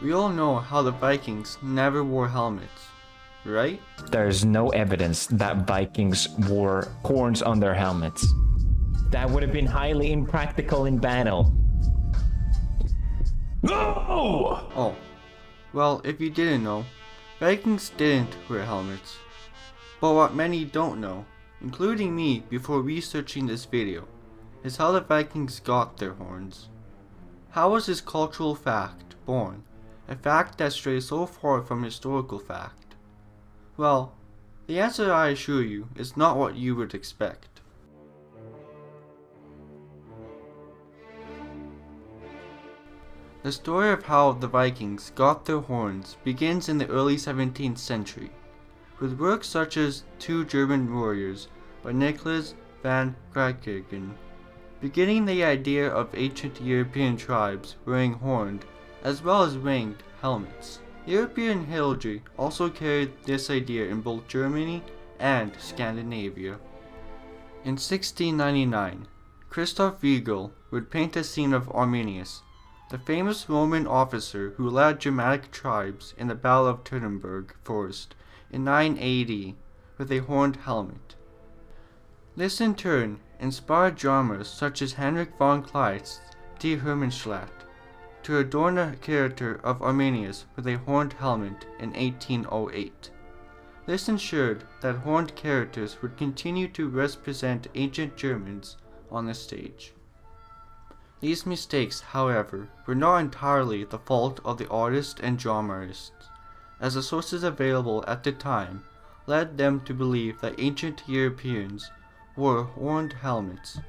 We all know how the Vikings never wore helmets, right? There's no evidence that Vikings wore horns on their helmets. That would have been highly impractical in battle. No! Oh, well, if you didn't know, Vikings didn't wear helmets. But what many don't know, including me before researching this video, is how the Vikings got their horns. How was this cultural fact born? A fact that strays so far from historical fact? Well, the answer, I assure you, is not what you would expect. The story of how the Vikings got their horns begins in the early 17th century, with works such as Two German Warriors by Nicholas van Kruijken, beginning the idea of ancient European tribes wearing horned as well as winged helmets. European heraldry also carried this idea in both Germany and Scandinavia. In 1699, Christoph Riegel would paint a scene of Arminius, the famous Roman officer who led Germanic tribes in the Battle of Teutoburg Forest in 9 AD, with a horned helmet. This in turn inspired drummers such as Henrik von Kleist's Die Hermannschlacht to adorn the character of Arminius with a horned helmet in 1808. This ensured that horned characters would continue to represent ancient Germans on the stage. These mistakes, however, were not entirely the fault of the artists and dramatists, as the sources available at the time led them to believe that ancient Europeans wore horned helmets.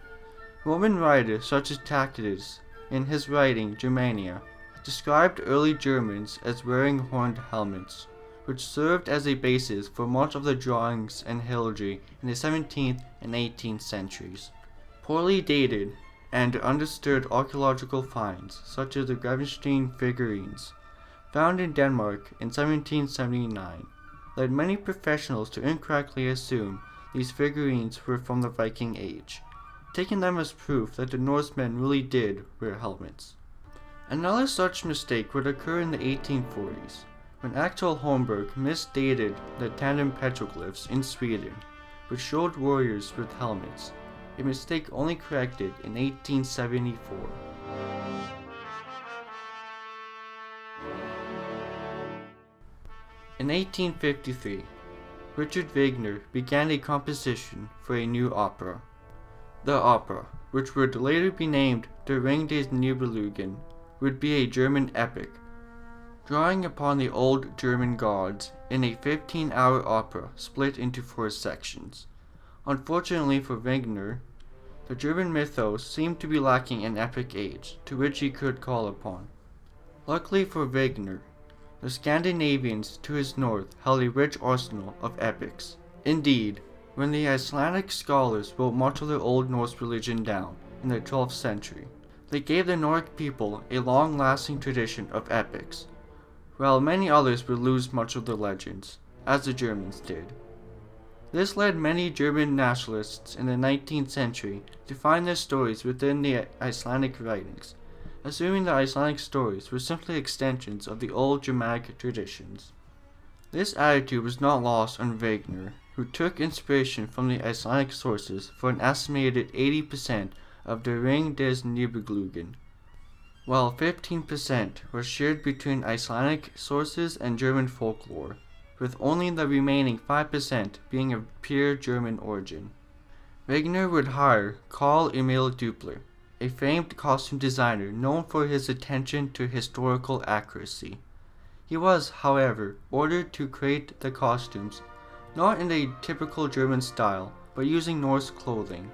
Roman writers such as Tacitus, in his writing Germania, described early Germans as wearing horned helmets, which served as a basis for much of the drawings and heraldry in the 17th and 18th centuries. Poorly dated and understood archaeological finds, such as the Grevenstein figurines, found in Denmark in 1779, led many professionals to incorrectly assume these figurines were from the Viking Age, taking them as proof that the Norsemen really did wear helmets. Another such mistake would occur in the 1840s, when Axel Holmberg misdated the tandem petroglyphs in Sweden, which showed warriors with helmets, a mistake only corrected in 1874. In 1853, Richard Wagner began a composition for a new opera. The opera, which would later be named Der Ring des Nibelungen, would be a German epic, drawing upon the old German gods in a 15-hour opera split into 4 sections. Unfortunately for Wagner, the German mythos seemed to be lacking an epic age to which he could call upon. Luckily for Wagner, the Scandinavians to his north held a rich arsenal of epics. Indeed, when the Icelandic scholars wrote much of their Old Norse religion down in the 12th century, they gave the Nordic people a long-lasting tradition of epics, while many others would lose much of their legends, as the Germans did. This led many German nationalists in the 19th century to find their stories within the Icelandic writings, assuming the Icelandic stories were simply extensions of the old Germanic traditions. This attitude was not lost on Wagner, who took inspiration from the Icelandic sources for an estimated 80% of Der Ring des Nibelungen, while 15% was shared between Icelandic sources and German folklore, with only the remaining 5% being of pure German origin. Wagner would hire Carl Emil Dupler, a famed costume designer known for his attention to historical accuracy. He was, however, ordered to create the costumes not in a typical German style, but using Norse clothing.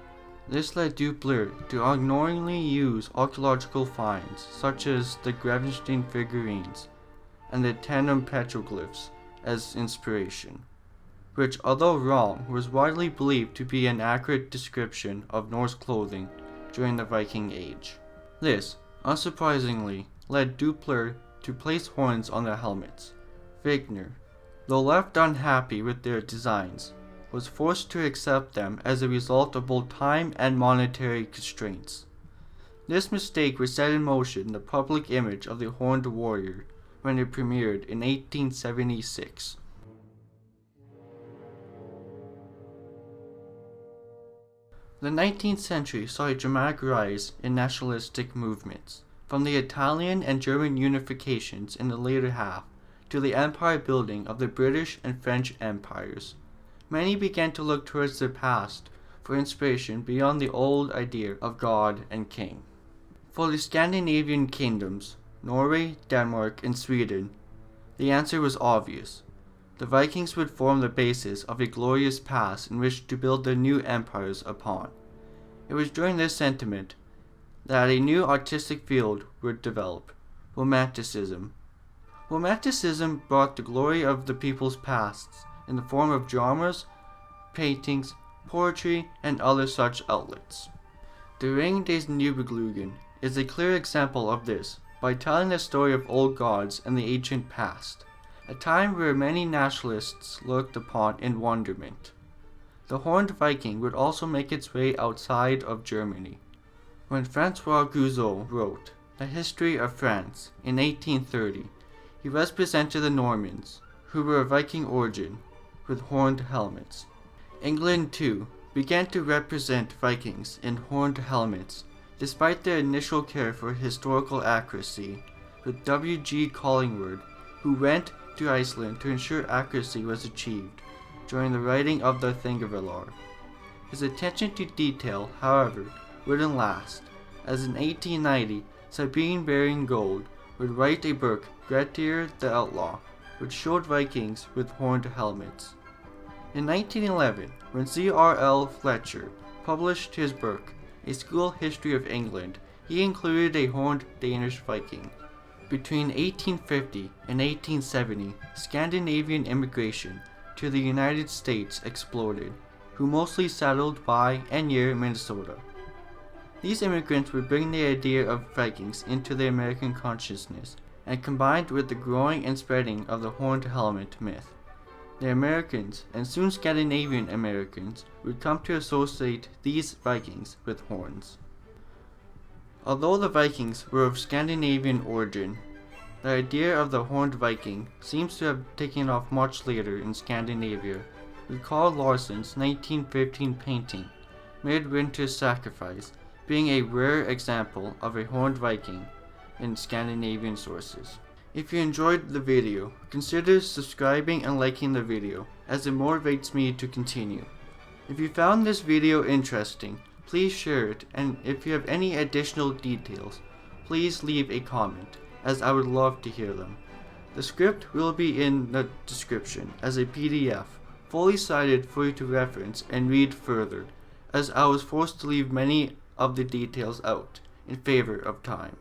This led Dupler to unknowingly use archaeological finds such as the Grevenstein figurines and the tandem petroglyphs as inspiration, which, although wrong, was widely believed to be an accurate description of Norse clothing during the Viking Age. This, unsurprisingly, led Dupler to place horns on their helmets. Wagner, though left unhappy with their designs, was forced to accept them as a result of both time and monetary constraints. This mistake would set in motion the public image of the horned warrior, when it premiered in 1876. The 19th century saw a dramatic rise in nationalistic movements, from the Italian and German unifications in the later half to the empire building of the British and French empires. Many began to look towards their past for inspiration beyond the old idea of God and king. For the Scandinavian kingdoms, Norway, Denmark, and Sweden, the answer was obvious. The Vikings would form the basis of a glorious past in which to build their new empires upon. It was during this sentiment that a new artistic field would develop, Romanticism. Romanticism brought the glory of the people's pasts in the form of dramas, paintings, poetry, and other such outlets. The Ring des Nibelungen is a clear example of this by telling the story of old gods and the ancient past, a time where many nationalists looked upon in wonderment. The Horned Viking would also make its way outside of Germany. When Francois Guizot wrote The History of France in 1830, he represented the Normans, who were of Viking origin, with horned helmets. England, too, began to represent Vikings in horned helmets, despite their initial care for historical accuracy, with W.G. Collingwood, who went to Iceland to ensure accuracy was achieved during the writing of the Thingvellir. His attention to detail, however, wouldn't last, as in 1890, Sabine Baring-Gould would write a book, Grettir the Outlaw, which showed Vikings with horned helmets. In 1911, when C.R.L. Fletcher published his book, A School History of England, he included a horned Danish Viking. Between 1850 and 1870, Scandinavian immigration to the United States exploded, who mostly settled by and near Minnesota. These immigrants would bring the idea of Vikings into the American consciousness, and combined with the growing and spreading of the horned helmet myth, the Americans, and soon Scandinavian Americans, would come to associate these Vikings with horns. Although the Vikings were of Scandinavian origin, the idea of the horned Viking seems to have taken off much later in Scandinavia, with Carl Larsson's 1915 painting, Midwinter's Sacrifice, being a rare example of a horned Viking in Scandinavian sources. If you enjoyed the video, consider subscribing and liking the video, as it motivates me to continue. If you found this video interesting, please share it, and if you have any additional details, please leave a comment, as I would love to hear them. The script will be in the description as a PDF, fully cited for you to reference and read further, as I was forced to leave many of the details out in favor of time.